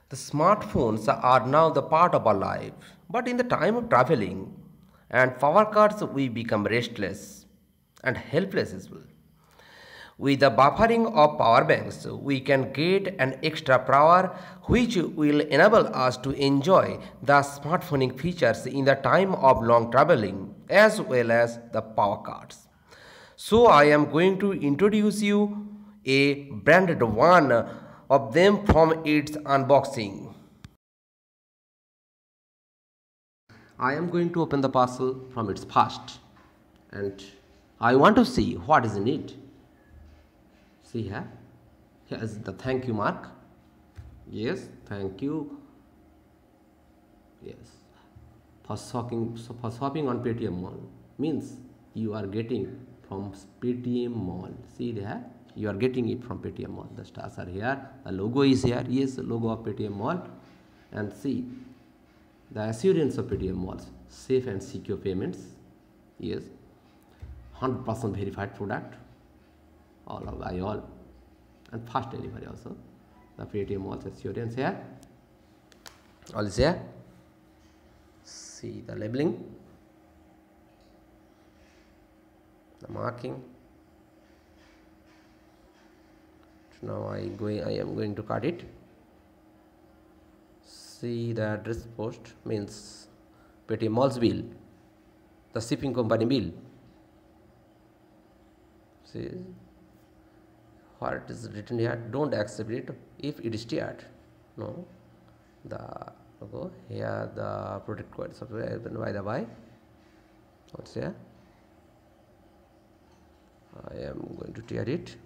The smartphones are now the part of our life, but in the time of traveling and power cuts, we become restless and helpless as well. With the buffering of power banks, we can get an extra power which will enable us to enjoy the smartphoning features in the time of long traveling as well as the power cuts. So I am going to introduce you a branded one of them from its unboxing. I am going to open the parcel from its first and I want to see what is in it. See here. Here is the thank you mark. Yes, thank you. Yes. For shopping on Paytm Mall means you are getting from Paytm Mall. See there, you are getting it from Paytm Mall. The stars are here. The logo is here. Yes, the logo of Paytm Mall. And see the assurance of Paytm Malls, safe and secure payments. Yes, 100% verified product. All of by all, and fast delivery also. The Paytm Malls assurance here. All is here. See the labeling, the marking. So now I am going to cut it. See the address post means Paytm Malls bill, the shipping company bill. See what is written here. Don't accept it if it is tired. No, the logo here, the product code software by the by. What's here? I am going to tear it.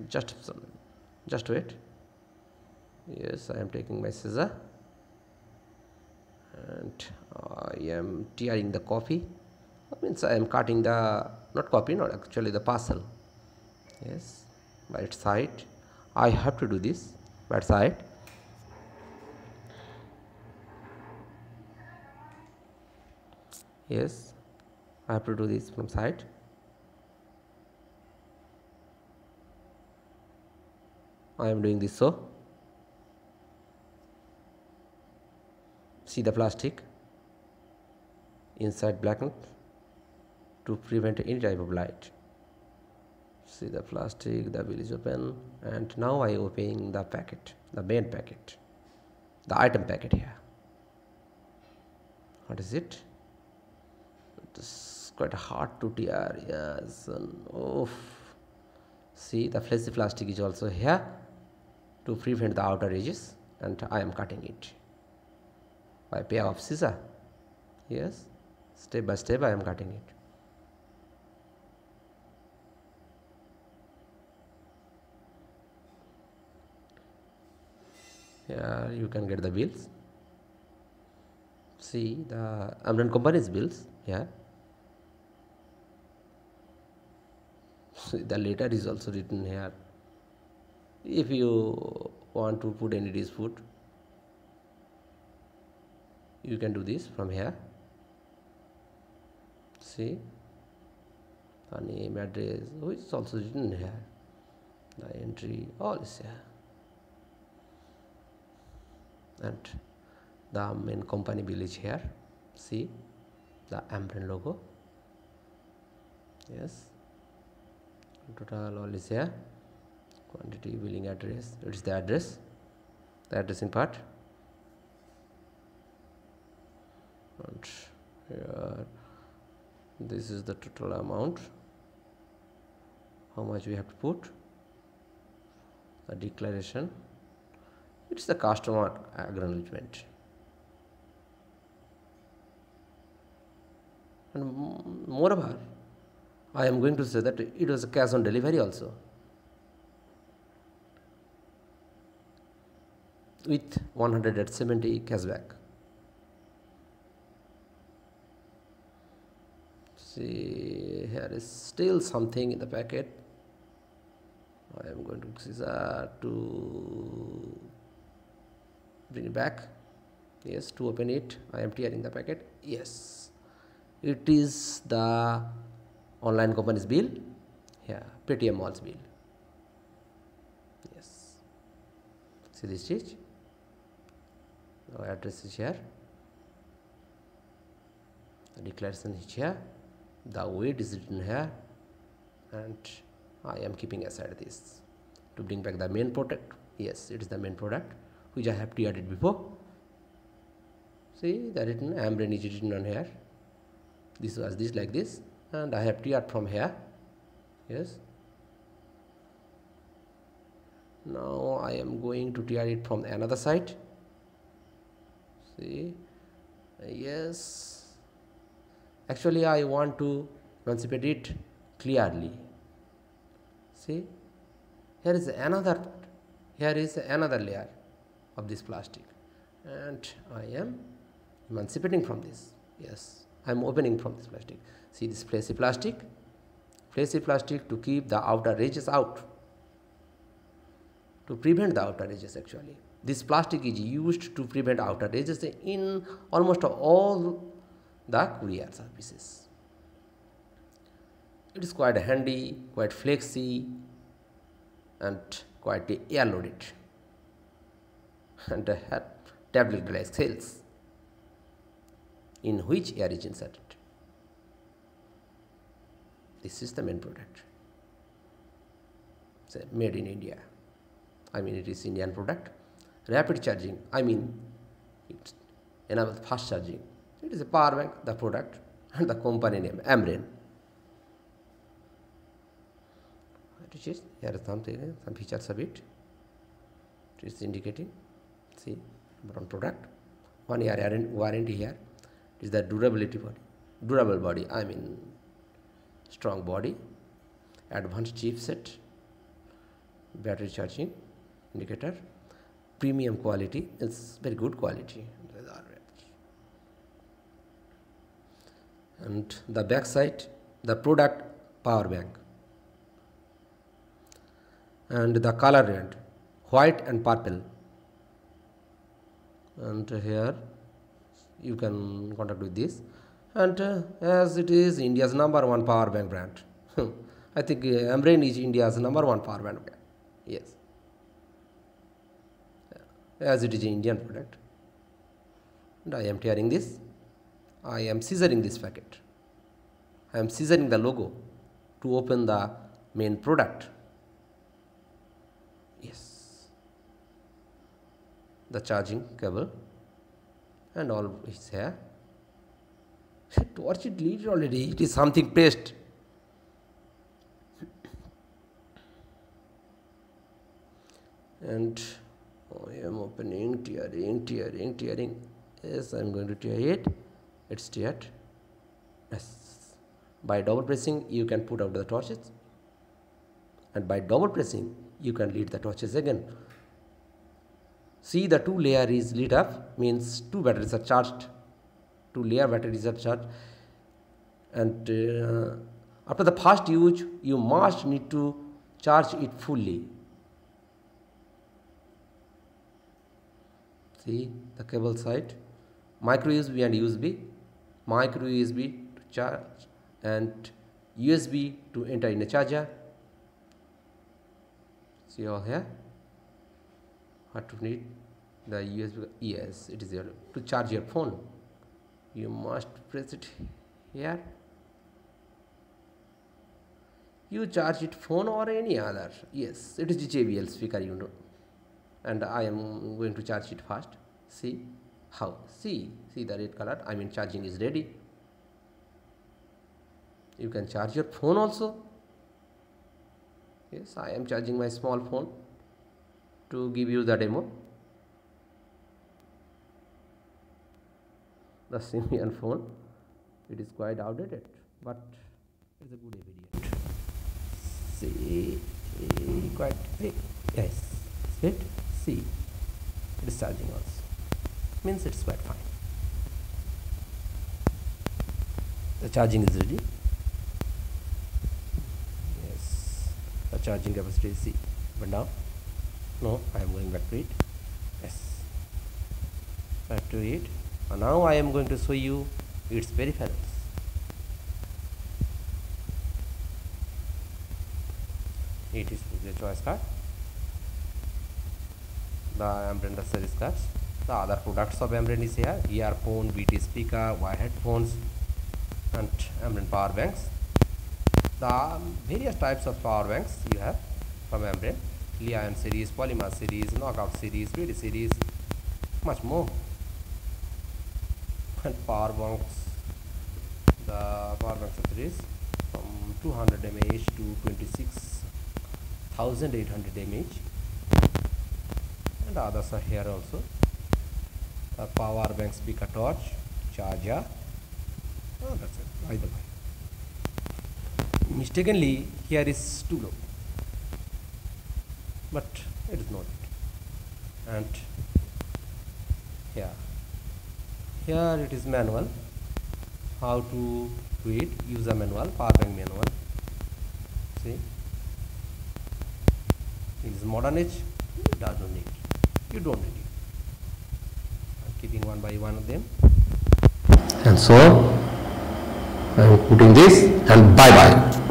Just wait. Yes, I am taking my scissor and I am tearing the copy. That means I am cutting the not copy, not actually the parcel. Yes, by its side. I have to do this by its side. Yes, I have to do this from side. I am doing this so. See the plastic inside blackened to prevent any type of light. See the plastic, the bill is open, and now I open the packet, the main packet, the item packet here. What is it? It is quite hard to tear. Yes, and oh, see the fleshy plastic is also here to prevent the outer edges, and I am cutting it by pair of scissors. Yes, step by step I am cutting it. Here you can get the bills. See the Amran company's bills here. See the letter is also written here. If you want to put any dispute, you can do this from here. See the name, address, which is also written here. The entry, all is here. And the main company bill is here. See the Amran logo. Yes, total all is here. Quantity, billing address, it is the addressing part. And here, this is the total amount, how much we have to put, the declaration, it's the customer acknowledgement. And moreover, I am going to say that it was a cash on delivery also, with 170 cashback. See, here is still something in the packet. I am going to scissor to bring it back. Yes, to open it I am tearing the packet. Yes, it is the online company's bill here, Paytm Malls bill. Yes, See this stitch. Now address is here, the declaration is here, the weight is written here, and I am keeping aside this to bring back the main product. Yes, it is the main product which I have teared it before. See the written Ambrain is written on here. This was this like this, and I have teared from here. Yes. Now I am going to tear it from another side. See, yes. Actually, I want to emancipate it clearly. See, here is another layer of this plastic, and I am emancipating from this. Yes, I am opening from this plastic. See this fleshy plastic to keep the outer edges out, to prevent the outer edges. Actually, this plastic is used to prevent outer edges in almost all the courier services. It is quite handy, quite flexy, and quite air loaded, and had tablet like cells in which air is inserted. This is the main product. It's made in India. I mean, it is Indian product. Rapid charging, I mean, it enables fast charging. It is a power bank, the product, and the company name, Ambrain. Here is something, some features of it. It is indicating. See, brown product. 1 year warranty here. It is the durable body. I mean, strong body. Advanced chipset. Battery charging indicator. Premium quality. It's very good quality. And the back side, the product power bank. And the color red, white and purple. And here you can contact with this. And as it is India's #1 power bank brand, I think Ambrain is India's #1 power bank brand. Yes, as it is an Indian product. And I am tearing this. I am scissoring this packet. I am scissoring the logo to open the main product. Yes, the charging cable and all is here. Torch it lead already. It is something paste. And I am opening, tearing. Yes, I am going to tear it. It's teared. Yes. By double pressing, you can put out the torches, and by double pressing, you can lit the torches again. See, the 2 layer is lit up, means 2 batteries are charged. 2 layer batteries are charged, and after the first use, you must need to charge it fully. See the cable side, micro USB and USB, micro USB to charge and USB to enter in a charger. See all here, what to need the USB, yes, it is here. To charge your phone, you must press it here. You charge it phone or any other, yes, it is the JBL speaker, you know. And I am going to charge it first. See how, see the red color, I mean charging is ready. You can charge your phone also. Yes, I am charging my small phone to give you the demo. The Symbian phone, it is quite outdated, but it is a good variant. See, quite big. Yes, it. See, it is charging also. Means it's quite fine. The charging is ready. Yes, the charging capacity is C. But now, no, I am going back to it. Yes, back to it. And now I am going to show you its peripherals. It is the choice card. the Ambren series cards. The other products of Ambren is here: earphone, BT speaker, wire headphones, and Ambren power banks. The various types of power banks you have from Ambren: Li-ion series, polymer series, knockout series, BT series, much more. And power banks, the power bank series from 200 mAh to 26,800 mAh, and others are here also. The power bank, speaker, torch, charger. Oh, that's it. By the way, mistakenly here is too low, but it is not. And here it is manual, how to do it, user manual, power bank manual. See, it is modern age, it does not need, you don't need it. I'm keeping one by one of them, and so I'm putting this, and bye bye.